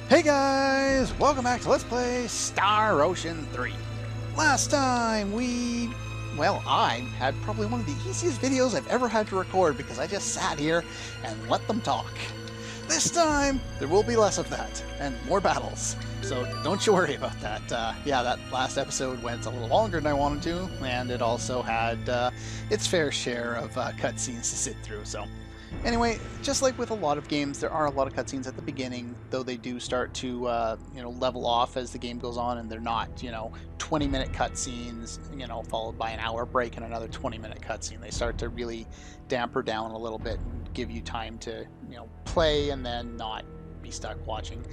Hey guys! Welcome back to Let's Play Star Ocean 3. Last time I had probably one of the easiest videos I've ever had to record because I just sat here and let them talk. This time, there will be less of that, and more battles. So don't you worry about that. Yeah, that last episode went a little longer than I wanted to, and it also had its fair share of cutscenes to sit through, so... Anyway, just like with a lot of games, there are a lot of cutscenes at the beginning, though they do start to, level off as the game goes on, and they're not, 20-minute cutscenes, followed by an hour break and another 20-minute cutscene. They start to really damper down a little bit and give you time to, play and then not be stuck watching,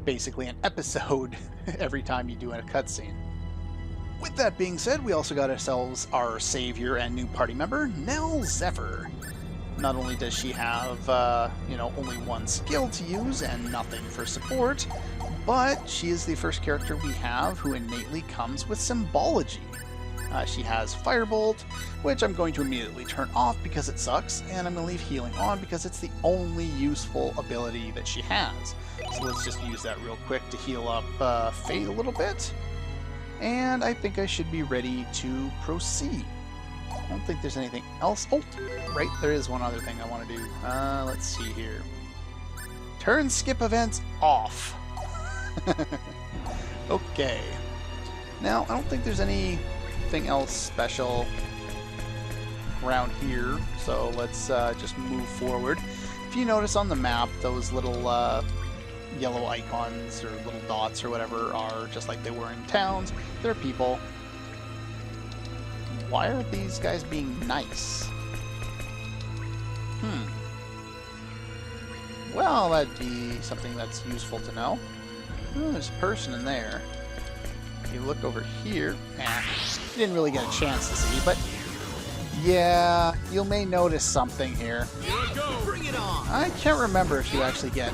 basically an episode every time you do a cutscene. With that being said, we also got ourselves our savior and new party member, Nell Zephyr. Not only does she have, only one skill to use and nothing for support, but she is the first character we have who innately comes with symbology. She has Firebolt, which I'm going to immediately turn off because it sucks, and I'm going to leave Healing on because it's the only useful ability that she has. So let's just use that real quick to heal up Fate a little bit. And I think I should be ready to proceed. I don't think there's anything else. Oh, right, there is one other thing I want to do. Let's see here. Turn skip events off. Okay. Now, I don't think there's anything else special around here, so let's just move forward. If you notice on the map, those little yellow icons or little dots or whatever are just like they were in towns. They're people. Why are these guys being nice? Well, that'd be something that's useful to know. Oh, there's a person in there. If you look over here, you didn't really get a chance to see, but yeah, you may notice something here. Bring it on. I can't remember if you actually get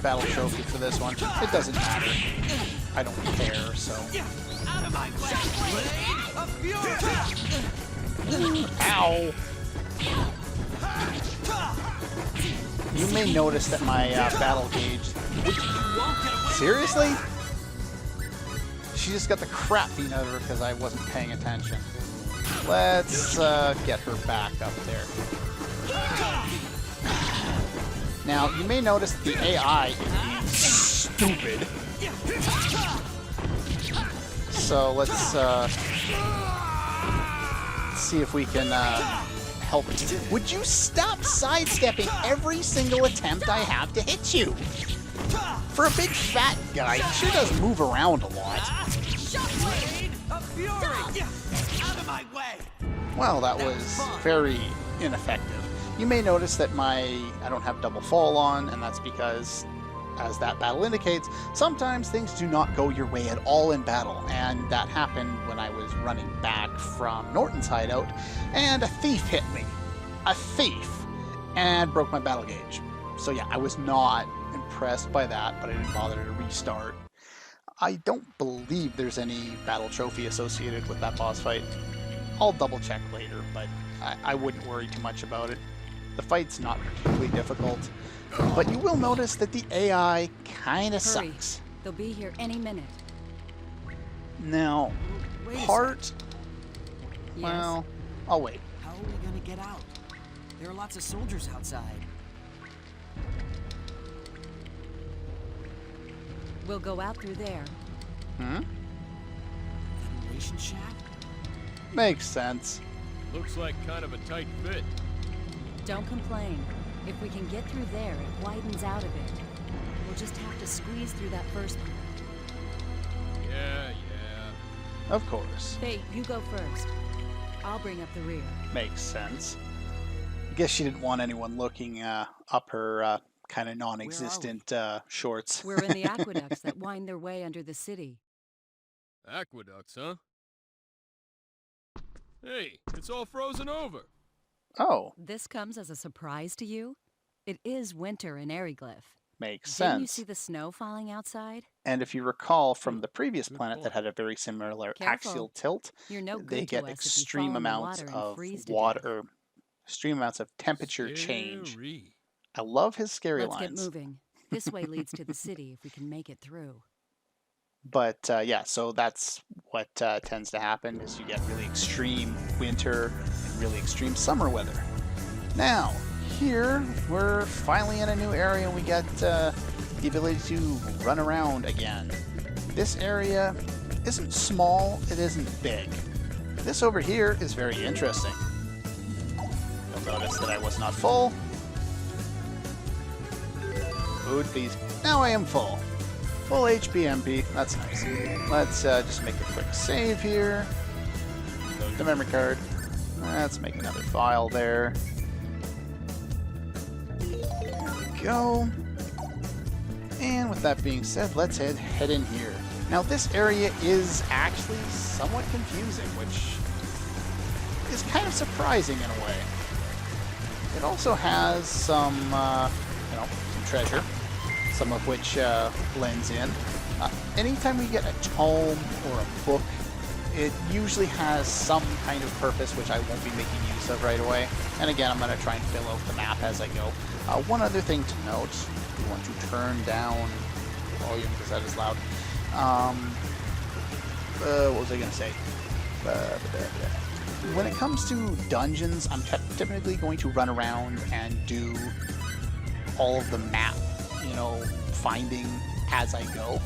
battle trophy for this one. It doesn't matter. I don't care, so... Out of my way! Ow! You may notice that my battle gauge... Seriously? She just got the crap beat out of her because I wasn't paying attention. Let's get her back up there. Now, you may notice the AI is being stupid. So let's see if we can help it. Would you stop sidestepping every single attempt I have to hit you? For a big fat guy, he sure does move around a lot. Well, that was very ineffective. You may notice that I don't have double fall on, and that's because, as that battle indicates, sometimes things do not go your way at all in battle, and that happened when I was running back from Norton's hideout, and a thief hit me. A thief! And broke my battle gauge. So yeah, I was not impressed by that, but I didn't bother to restart. I don't believe there's any battle trophy associated with that boss fight. I'll double check later, but I wouldn't worry too much about it. The fight's not particularly difficult. But you will notice that the AI kinda sucks. They'll be here any minute. Now, part... Yes. Well, I'll wait. How are we gonna get out? There are lots of soldiers outside. We'll go out through there. Ventilation shaft? Makes sense. Looks like kind of a tight fit. Don't complain. If we can get through there, it widens out a bit. We'll just have to squeeze through that first part. Yeah. Of course. Fate, you go first. I'll bring up the rear. Makes sense. I guess she didn't want anyone looking up her kind of non-existent shorts. We're in the aqueducts that wind their way under the city. Aqueducts, huh? Hey, it's all frozen over. Oh, This comes as a surprise to you? It is winter in Aryglyph. makes Didn't you sense. see the snow falling outside? And if you recall from the previous planet that had a very similar Careful. axial tilt, You're no good they to get us if you extreme fall in the amounts water and of freeze to water, extreme amounts of temperature change. Scary. I love his scary Let's get lines. moving. This way leads to the city if we can make it through. But yeah, so that's what tends to happen is you get really extreme winter and really extreme summer weather. Now, here we're finally in a new area and we get the ability to run around again. This area isn't small, it isn't big. This over here is very interesting. You'll notice that I was not full. Food, please. Now I am full. Full HP MP. That's nice. Let's just make a quick save here. Load the memory card. Let's make another file there. There we go. And with that being said, let's head in here. Now this area is actually somewhat confusing, which is kind of surprising in a way. It also has some, some treasure, some of which blends in. Anytime we get a tome or a book, it usually has some kind of purpose, which I won't be making use of right away. And again, I'm going to try and fill out the map as I go. One other thing to note, we want to turn down volume because that is loud. What was I going to say? When it comes to dungeons, I'm typically going to run around and do all of the map, finding as I go.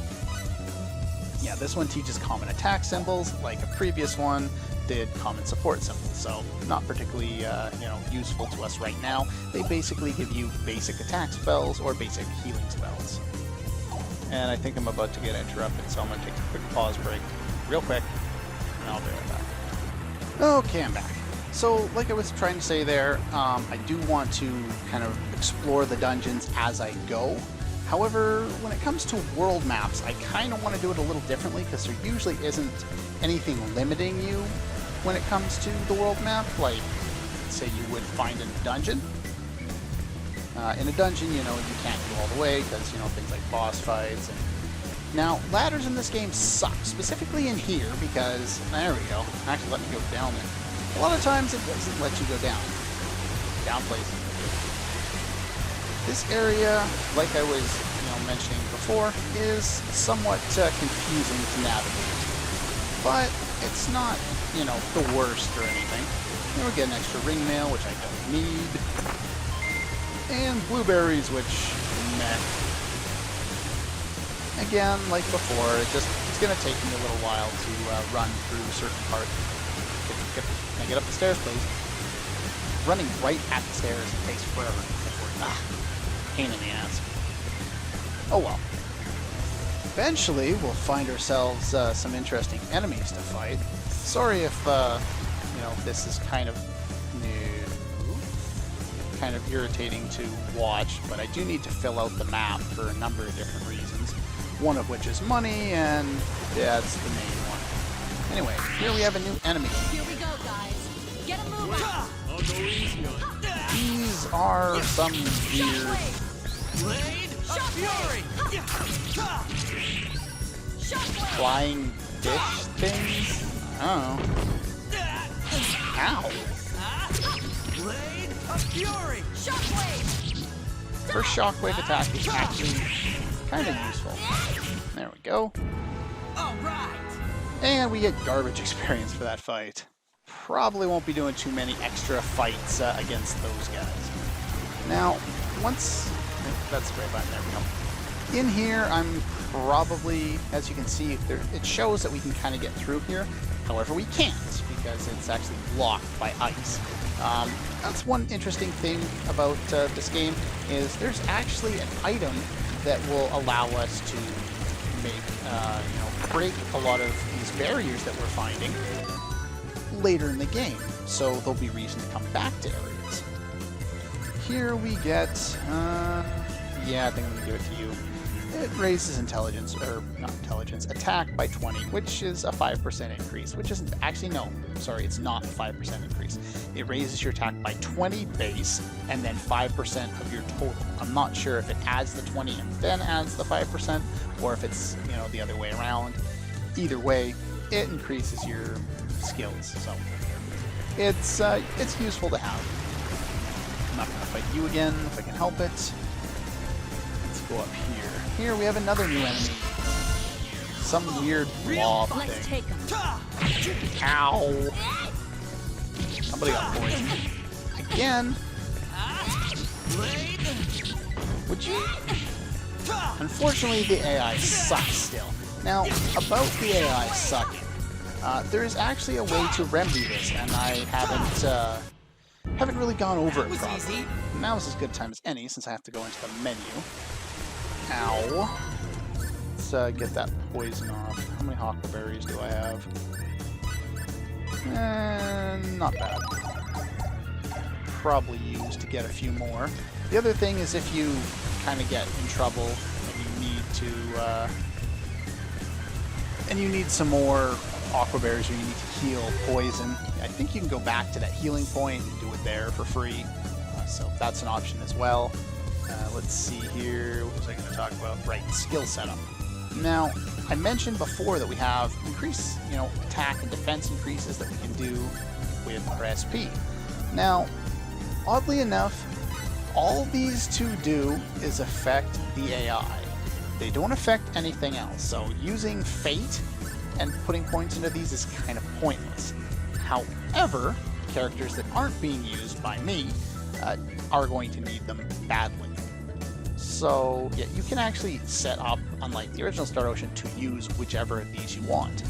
Yeah, this one teaches common attack symbols, like a previous one did common support symbols, so not particularly, useful to us right now. They basically give you basic attack spells or basic healing spells. And I think I'm about to get interrupted, so I'm going to take a quick pause break, real quick, and I'll be right back. Okay, I'm back. So, like I was trying to say there, I do want to kind of explore the dungeons as I go. However, when it comes to world maps, I kind of want to do it a little differently because there usually isn't anything limiting you when it comes to the world map, like, say you would find in a dungeon. In a dungeon, you can't go all the way because, things like boss fights. Now, ladders in this game suck, specifically in here because, there we go, actually let me go down there. A lot of times it doesn't let you go down. Down places. This area, like I was mentioning before, is somewhat confusing to navigate. But it's not, the worst or anything. We get an extra ring mail, which I don't need. And blueberries, which, meh. Again, like before, it's going to take me a little while to run through certain parts. Can I get up the stairs, please? Running right at the stairs takes forever. Pain in the ass. Oh well. Eventually, we'll find ourselves some interesting enemies to fight. Sorry if, this is kind of new, kind of irritating to watch, but I do need to fill out the map for a number of different reasons. One of which is money, and that's the main one. Anyway, here we have a new enemy. Here we go, guys. Get 'em moving. I'll go easy on you. These are some weird... Blade of Fury! flying fish things? I don't know. Ow! Blade of Fury! Shockwave! First shockwave attack is actually kind of useful. There we go. Alright! And we get garbage experience for that fight. Probably won't be doing too many extra fights against those guys. Now, once... that's the right button, there we go. In here, I'm probably, as you can see, it shows that we can kind of get through here. However, we can't, because it's actually blocked by ice. That's one interesting thing about this game, is there's actually an item that will allow us to make, break a lot of these barriers that we're finding later in the game. So there'll be reason to come back to areas. Here we get, yeah, I think I'm going to give it to you. It raises intelligence, or not intelligence, attack by 20, which is a 5% increase, which isn't, actually no, sorry, it's not a 5% increase. It raises your attack by 20 base, and then 5% of your total. I'm not sure if it adds the 20 and then adds the 5%, or if it's, the other way around. Either way, it increases your skills, so it's useful to have. I'm not going to fight you again if I can help it. Let's go up here. Here we have another new enemy. Some weird blob Let's thing. take him. Ow! Somebody got poisoned. Again? Would you? Unfortunately, the AI sucks still. Now, about the AI sucking, there is actually a way to remedy this, and I haven't really gone over it properly. Now is as good a time as any, since I have to go into the menu. Ow. Let's get that poison off. How many huckleberries do I have? Not bad. Probably use to get a few more. The other thing is if you kind of get in trouble and you need some more aquaberries, or you need to heal poison, I think you can go back to that healing point and do it there for free. So that's an option as well. Let's see here. What was I going to talk about? Right, skill setup. Now, I mentioned before that we have increased, attack and defense increases that we can do with our SP. Now, oddly enough, all these two do is affect the AI. They don't affect anything else. So using Fate and putting points into these is kind of pointless. However, characters that aren't being used by me are going to need them badly. So yeah, you can actually set up, unlike the original Star Ocean, to use whichever of these you want,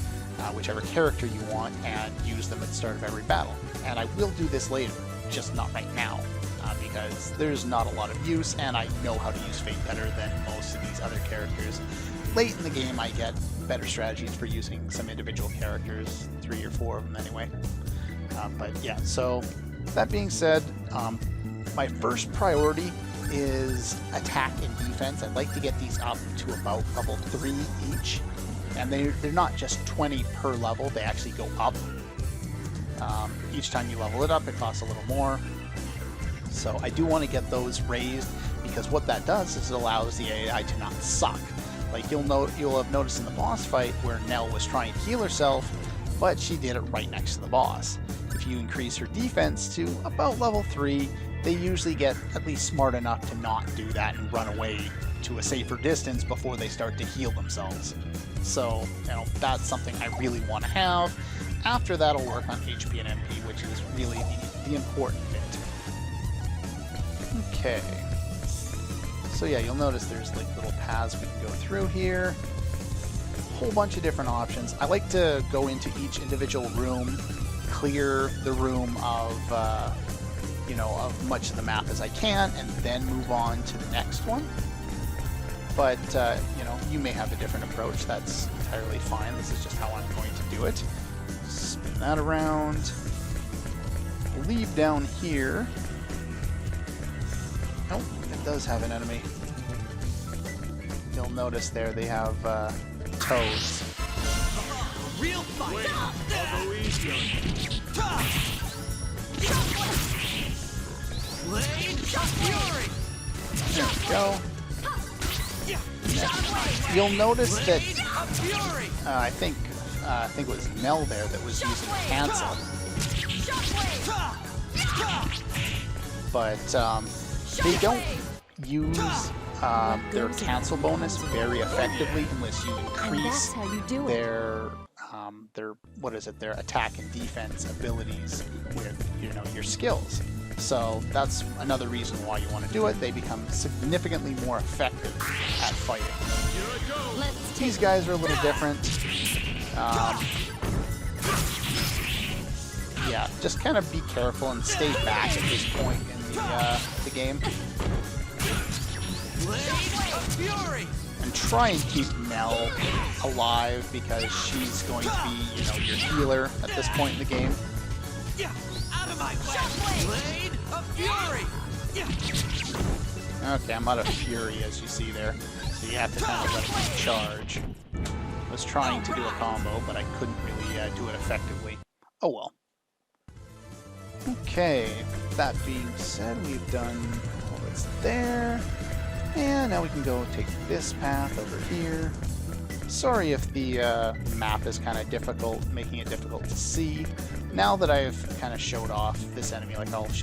whichever character you want, and use them at the start of every battle. And I will do this later, just not right now, because there's not a lot of use, and I know how to use Fate better than most of these other characters. Late in the game, I get better strategies for using some individual characters, 3 or 4 of them anyway. But yeah, so that being said, my first priority is attack and defense. I'd like to get these up to about level 3 each, and they're not just 20 per level, they actually go up. Each time you level it up, it costs a little more. So I do want to get those raised, because what that does is it allows the AI to not suck. Like you'll have noticed in the boss fight where Nell was trying to heal herself, but she did it right next to the boss. If you increase her defense to about level 3, they usually get at least smart enough to not do that and run away to a safer distance before they start to heal themselves. So, that's something I really want to have. After that, I'll work on HP and MP, which is really the important bit. Okay. So yeah, you'll notice there's like little paths we can go through here. A whole bunch of different options. I like to go into each individual room, clear the room of, of much of the map as I can, and then move on to the next one. But, you may have a different approach. That's entirely fine. This is just how I'm going to do it. Spin that around. Leave down here. Oh, it does have an enemy. You'll notice there they have toes. Real fight! Fury! There we go. You'll notice that I think it was Nell there that was using cancel, but they don't use their cancel bonus very effectively unless you increase their attack and defense abilities with your skills. So that's another reason why you want to do it. They become significantly more effective at fighting. These guys are a little different. Yeah, just kind of be careful and stay back at this point in the game. And try and keep Nell alive, because she's going to be, your healer at this point in the game. Okay, I'm out of fury, as you see there. So you have to kind of let it charge. I was trying to do a combo, but I couldn't really do it effectively. Oh well. Okay, that being said, we've done all that's there. And now we can go take this path over here. Sorry if the map is kind of difficult, making it difficult to see. Now that I've kind of showed off this enemy, like I won't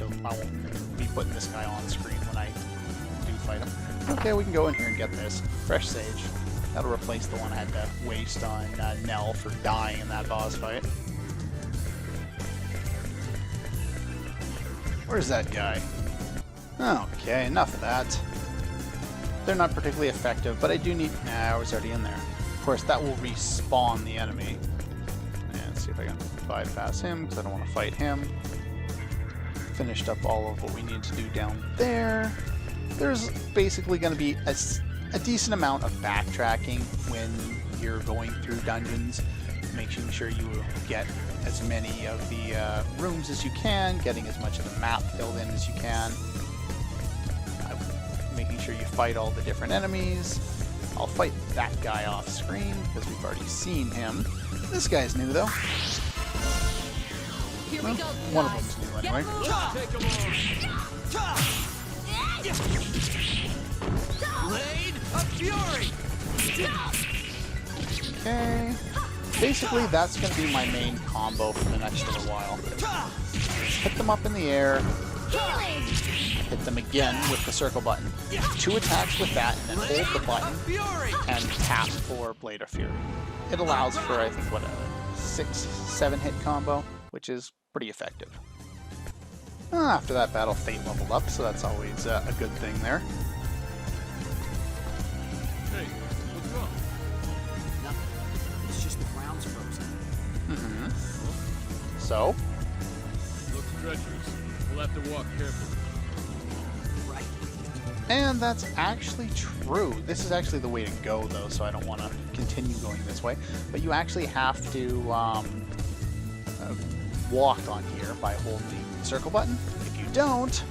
be putting this guy on screen when I do fight him. Okay, we can go in here and get this. Fresh Sage. That'll replace the one I had to waste on Nell for dying in that boss fight. Where's that guy? Okay, enough of that. They're not particularly effective, but I do need... Nah, I was already in there. Of course, that will respawn the enemy. Let's see if I can bypass him, because I don't want to fight him. Finished up all of what we need to do down there. There's basically going to be a decent amount of backtracking when you're going through dungeons, making sure you get as many of the rooms as you can, getting as much of the map filled in as you can, making sure you fight all the different enemies. I'll fight that guy off screen because we've already seen him. This guy's new though. Here we go, One of guys. them's new Get anyway. moving. Blade of Fury! Okay. Basically, that's going to be my main combo for the next little while. Hit them up in the air, hit them again with the circle button. 2 attacks with that, and then hold the button and tap for Blade of Fury. It allows for, I think, what, a 6-7 hit combo, which is pretty effective. After that battle, Fate leveled up, so that's always a good thing there. Hey, what's wrong? Nothing. It's just the ground's frozen. So, Looks treacherous. We'll have to walk carefully. Right. and that's actually true. This is actually the way to go, though, so I don't want to continue going this way. But you actually have to walk on here by holding the circle button. If you don't,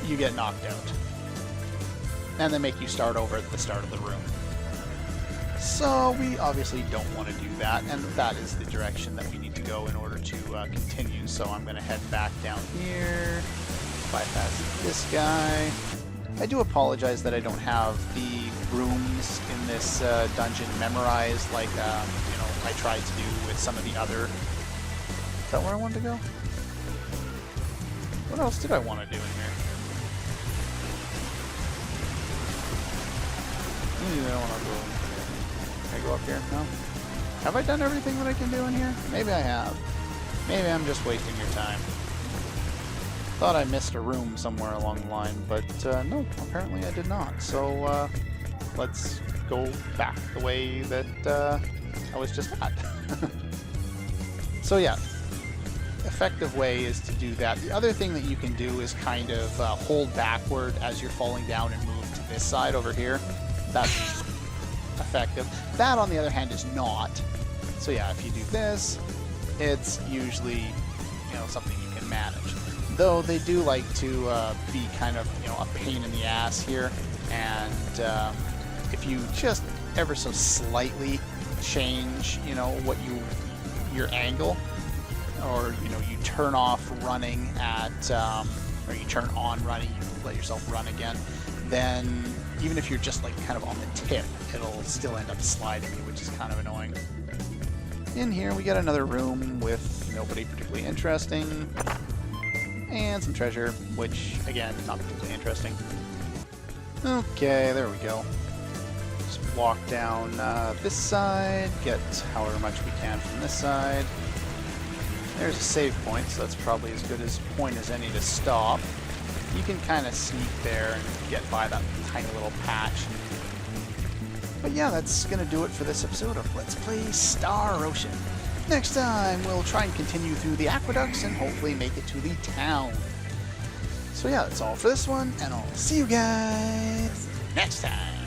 you get knocked out. And they make you start over at the start of the room. So we obviously don't want to do that, and that is the direction that we need to go in order to continue. So I'm going to head back down here, bypass this guy. I do apologize that I don't have the rooms in this dungeon memorized like I tried to do with some of the other... Is that where I wanted to go? What else did I want to do in here? Maybe I don't want to go... Can I go up here? No? Have I done everything that I can do in here? Maybe I have. Maybe I'm just wasting your time. Thought I missed a room somewhere along the line, but no, apparently I did not. So let's go back the way that I was just at. So yeah, effective way is to do that. The other thing that you can do is kind of hold backward as you're falling down and move to this side over here. That's effective. That, on the other hand, is not. So yeah, if you do this, it's usually, something you can manage. Though they do like to be kind of, a pain in the ass here. And if you just ever so slightly change, your angle, or you turn off running at, or you turn on running, you let yourself run again, then even if you're just like kind of on the tip, it'll still end up sliding you, which is kind of annoying. In here we got another room with nobody particularly interesting, and some treasure, which again, not particularly interesting. Okay, there we go. Just walk down this side, get however much we can from this side. There's a save point, so that's probably as good a point as any to stop. You can kind of sneak there and get by that tiny little patch. But yeah, that's going to do it for this episode of Let's Play Star Ocean. Next time, we'll try and continue through the Aqueducts and hopefully make it to the town. So yeah, that's all for this one, and I'll see you guys next time.